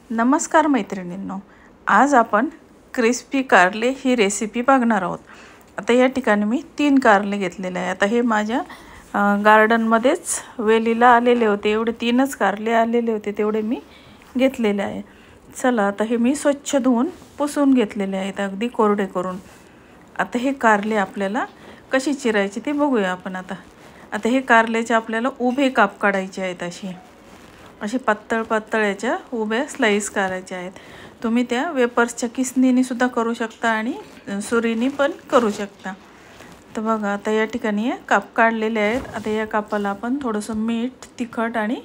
नमस्कार मैत्रिणींनो, आज आपण क्रिस्पी कारले ही रेसिपी बघणार आहोत। आता या ठिकाणी मी 3 कारले घेतलेले आहे। आता हे माझ्या गार्डनमध्येच वेलीला आलेले होते, एवढे 3च कारले आलेले होते, तेवढे मी घेतलेले आहे। चला आता हे मी स्वच्छ धुवून पुसून घेतलेले आहेत, अगदी कोरडे करून। आता हे कारले आपल्याला कशी चिरायची ते बघूया आपण। आता हे कारल्याचे आपल्याला उभे काप काढायचे आहेत, अशी पातळ पातळ याच्या उभ्या स्लाइस करायच्या आहेत। तुम्ही त्या वेपर्सच्या किसनीने सुद्धा करू शकता आणि सुरीने पण करू शकता। तर बघा आता या ठिकाणी काप काढलेले आहेत। आता या कापाला आपण थोडंसं मीठ, तिखट आणि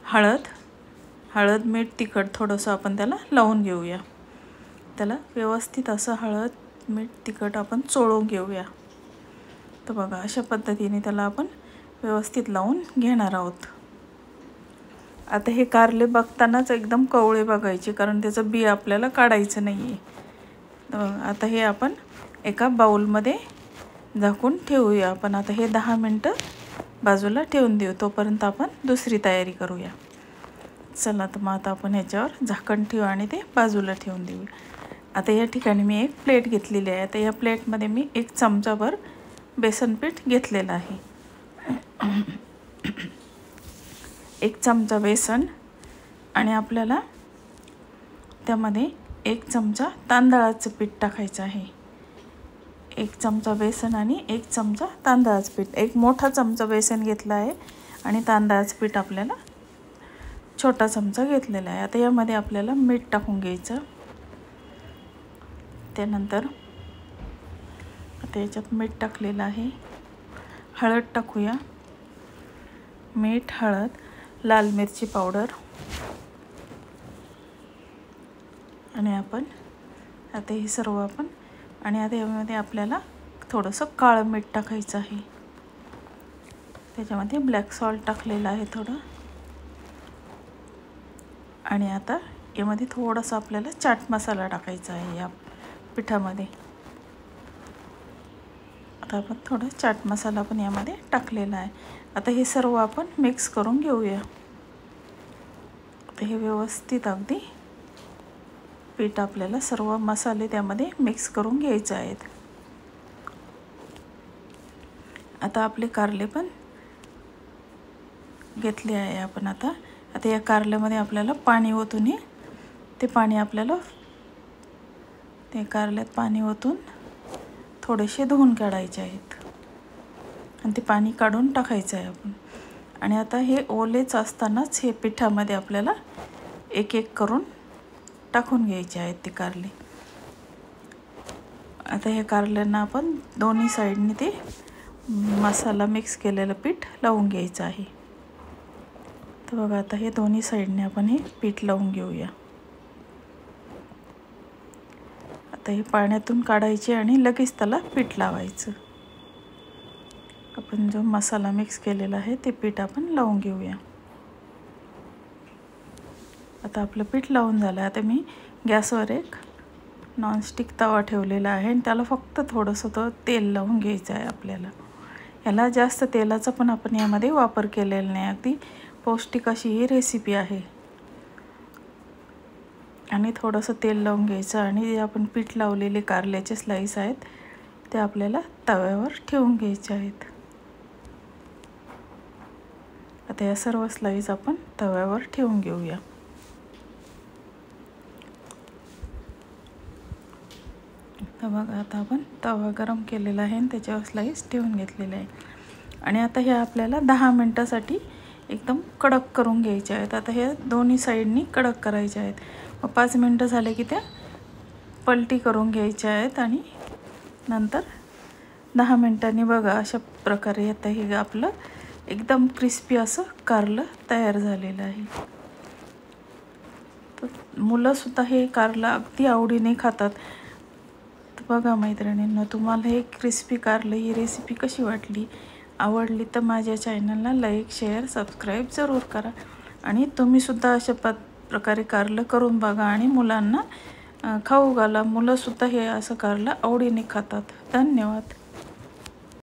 हळद मीठ तिखट थोडंसं आपण त्याला लावून घेऊया। त्याला व्यवस्थित असं हळद मीठ तिखट आपण चोळून घेऊया। तर बघा अशा पद्धतीने त्याला आपण व्यवस्थित लावून घेणार आहोत। आता हे कारले बघतानाच एकदम कवळे बघायचे, कारण त्याचं बी आपल्याला काढायचं नाही आहे। आता हे आपण एका बाउलमध्ये झाकून ठेवूया आपण। आता हे 10 मिनिटं बाजूला ठेवून देऊ, तोपर्यंत आपण दुसरी तयारी करूया। चला तर मग आता आपण ह्याच्यावर झाकण ठेवू आणि ते बाजूला ठेवून देऊ। आता या ठिकाणी मी एक प्लेट घेतलेली आहे। आता या प्लेटमध्ये मी 1 चमचाभर बेसन पीठ घेतलेलं आहे। 1 चमचा बेसन आणि आपल्याला त्यामध्ये 1 चमचा तांदळाचं पीठ टाकायचं आहे। 1 चमचा बेसन आणि 1 चमचा तांदळाचं पीठ। 1 मोठा चमचा बेसन घेतला आहे आणि तांदळाचं पीठ आपल्याला छोटा चमचा घेतलेला आहे। आता यामध्ये आपल्याला मीठ टाकून घ्यायचं। त्यानंतर आता याच्यात मीठ टाकलेलं आहे, हळद टाकूया, मीठ, हळद, लाल मिरची पावडर आणि आपण आता हे सर्व आपण आणि आता यामध्ये आपल्याला थोडंसं काळं मीठ टाकायचं आहे। त्याच्यामध्ये ब्लॅक सॉल्ट टाकलेलं आहे थोडं, आणि आता यामध्ये थोडंसं आपल्याला चाट मसाला टाकायचा आहे या पिठामध्ये। आता आपण थोडा चाट मसाला पण यामध्ये टाकलेला आहे। आता हे सर्व आपण मिक्स करून घेऊया। आता हे व्यवस्थित अगदी पीठ आपल्याला सर्व मसाले त्यामध्ये मिक्स करून घ्यायचे आहेत। आता आपले कारले पण घेतले आहे आपण। आता या कारल्यामध्ये आपल्याला पाणी ओतून ते पाणी आपल्याला ते कारल्यात पाणी ओतून थोडेसे धुवून काढायचे आहेत आणि ते पाणी काढून टाकायचं आहे आपण। आणि आता हे ओलेच असतानाच हे पिठामध्ये आपल्याला एक एक करून टाकून घ्यायचे आहेत ते कारले। आता हे कारल्यांना आपण दोन्ही साईडने ते मसाला मिक्स केलेलं पीठ लावून घ्यायचं आहे। तर बघा आता हे दोन्ही साईडने आपण हे पीठ लावून घेऊया। आता हे पाण्यातून काढायचे आणि लगेच त्याला पीठ लावायचं। आपण जो मसाला मिक्स केलेला आहे ते पीठ आपण लावून घेऊया। आता आपलं पीठ लावून झालं। आता मी गॅसवर एक नॉनस्टिक तवा ठेवलेला आहे आणि त्याला फक्त थोडंसं तेल लावून घ्यायचं आहे आपल्याला। याला जास्त तेलाचा पण आपण यामध्ये वापर केलेला नाही, अगदी पौष्टिक अशी ही रेसिपी आहे। आणि थोडंसं तेल लावून घ्यायचं आणि जे आपण पीठ लावलेले कारल्याचे स्लाइस आहेत ते आपल्याला तव्यावर ठेवून घ्यायचे आहेत। आता या सर्व स्लाइस आपण तव्यावर ठेवून घेऊया। तर बघा आता आपण तवा गरम केलेला आहे आणि त्याच्यावर स्लाइस ठेवून घेतलेले आहे। आणि आता हे आपल्याला 10 मिनिटासाठी एकदम कडक करून घ्यायचे आहेत। आता हे दोन्ही साईडनी कडक करायचे आहेत। मग 5 मिनिटं झाले की त्या पलटी करून घ्यायच्या आहेत आणि नंतर 10 मिनिटांनी बघा अशा प्रकारे आता हे आपलं एकदम क्रिस्पी असं कारलं तयार झालेलं आहे। तर मुलंसुद्धा हे कारलं अगदी आवडीने खातात। तर बघा मैत्रिणींनो, तुम्हाला हे क्रिस्पी कारलं ही रेसिपी कशी वाटली? आवडली तर माझ्या चॅनलला लाईक, शेअर, सबस्क्राईब जरूर करा। आणि तुम्हीसुद्धा अशा प्रकारे कारलं करून बघा आणि मुलांना खाऊ घाला। मुलंसुद्धा हे असं कारलं आवडीने खातात। धन्यवाद।